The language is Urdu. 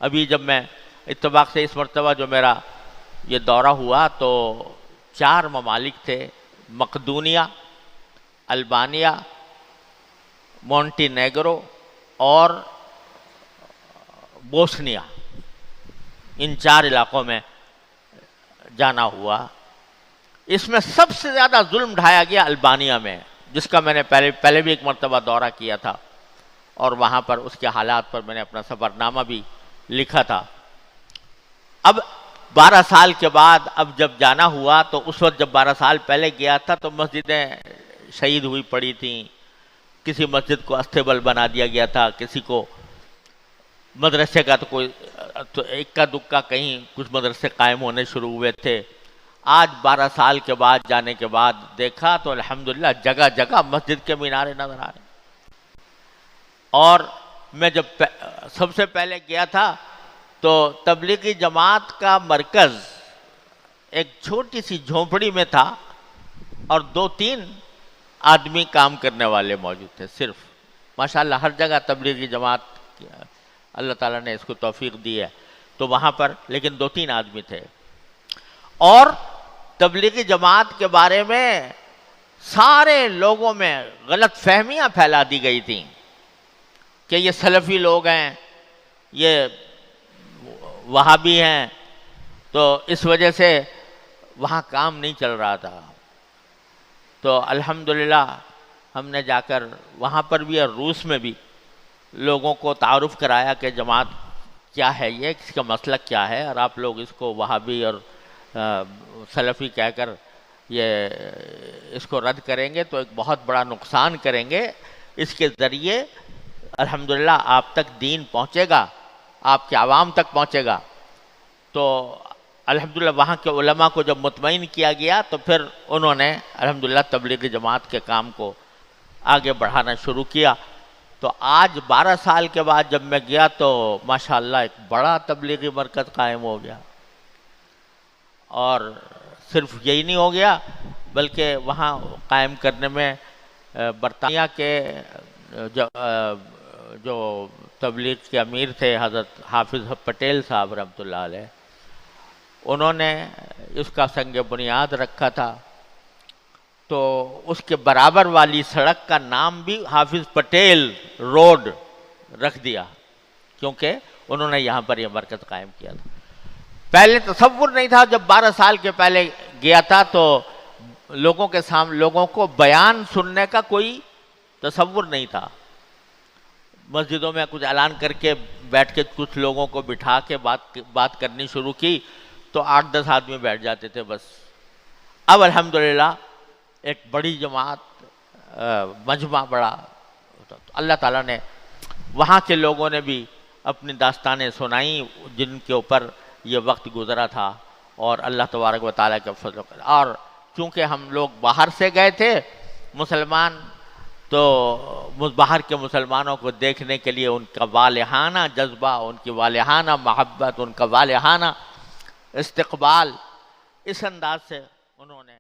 ابھی جب میں اتفاق سے اس مرتبہ جو میرا یہ دورہ ہوا تو 4 ممالک تھے، مقدونیہ، البانیہ، مونٹی نیگرو اور بوسنیا، ان 4 علاقوں میں جانا ہوا۔ اس میں سب سے زیادہ ظلم ڈھایا گیا البانیہ میں، جس کا میں نے پہلے بھی ایک مرتبہ دورہ کیا تھا، اور وہاں پر اس کے حالات پر میں نے اپنا سفر نامہ بھی لکھا تھا۔ اب 12 سال کے بعد اب جب جانا ہوا تو اس وقت جب 12 سال پہلے گیا تھا تو مسجدیں شہید ہوئی پڑی تھیں، کسی مسجد کو استیبل بنا دیا گیا تھا، کسی کو مدرسے کا تو اکا دکا کہیں کچھ مدرسے قائم ہونے شروع ہوئے تھے۔ آج 12 سال کے بعد جانے کے بعد دیکھا تو الحمدللہ جگہ جگہ مسجد کے مینارے نظر آ رہے ہیں۔ اور میں جب سب سے پہلے گیا تھا تو تبلیغی جماعت کا مرکز ایک چھوٹی سی جھونپڑی میں تھا، اور 2-3 آدمی کام کرنے والے موجود تھے صرف۔ ماشاءاللہ ہر جگہ تبلیغی جماعت اللہ تعالیٰ نے اس کو توفیق دی ہے، تو وہاں پر لیکن 2-3 آدمی تھے۔ اور تبلیغی جماعت کے بارے میں سارے لوگوں میں غلط فہمیاں پھیلا دی گئی تھیں کہ یہ سلفی لوگ ہیں، یہ وہابی ہیں، تو اس وجہ سے وہاں کام نہیں چل رہا تھا۔ تو الحمدللہ ہم نے جا کر وہاں پر بھی اور روس میں بھی لوگوں کو تعارف کرایا کہ جماعت کیا ہے، یہ اس کا مسلک کیا ہے، اور آپ لوگ اس کو وہابی اور سلفی کہہ کر یہ اس کو رد کریں گے تو ایک بہت بڑا نقصان کریں گے۔ اس کے ذریعے الحمدللہ آپ تک دین پہنچے گا، آپ کے عوام تک پہنچے گا۔ تو الحمدللہ وہاں کے علماء کو جب مطمئن کیا گیا تو پھر انہوں نے الحمدللہ تبلیغی جماعت کے کام کو آگے بڑھانا شروع کیا۔ تو آج 12 سال کے بعد جب میں گیا تو ماشاءاللہ ایک بڑا تبلیغی مرکز قائم ہو گیا، اور صرف یہی نہیں ہو گیا بلکہ وہاں قائم کرنے میں برطانیہ کے جو تبلیغ کے امیر تھے حضرت حافظ پٹیل صاحب رحمۃ اللہ علیہ، انہوں نے اس کا سنگ بنیاد رکھا تھا۔ تو اس کے برابر والی سڑک کا نام بھی حافظ پٹیل روڈ رکھ دیا، کیونکہ انہوں نے یہاں پر یہ مرکز قائم کیا تھا۔ پہلے تصور نہیں تھا، جب 12 سال کے پہلے گیا تھا تو لوگوں کے سامنے لوگوں کو بیان سننے کا کوئی تصور نہیں تھا۔ مسجدوں میں کچھ اعلان کر کے بیٹھ کے کچھ لوگوں کو بٹھا کے بات کرنی شروع کی تو 8-10 آدمی بیٹھ جاتے تھے بس۔ اب الحمدللہ ایک بڑی جماعت، مجمع بڑا، اللہ تعالیٰ نے وہاں کے لوگوں نے بھی اپنی داستانیں سنائیں جن کے اوپر یہ وقت گزرا تھا، اور اللہ تبارک و تعالیٰ کے فضل و کرم۔ اور چونکہ ہم لوگ باہر سے گئے تھے مسلمان، تو باہر کے مسلمانوں کو دیکھنے کے لیے ان کا والہانہ جذبہ، ان کی والہانہ محبت، ان کا والہانہ استقبال، اس انداز سے انہوں نے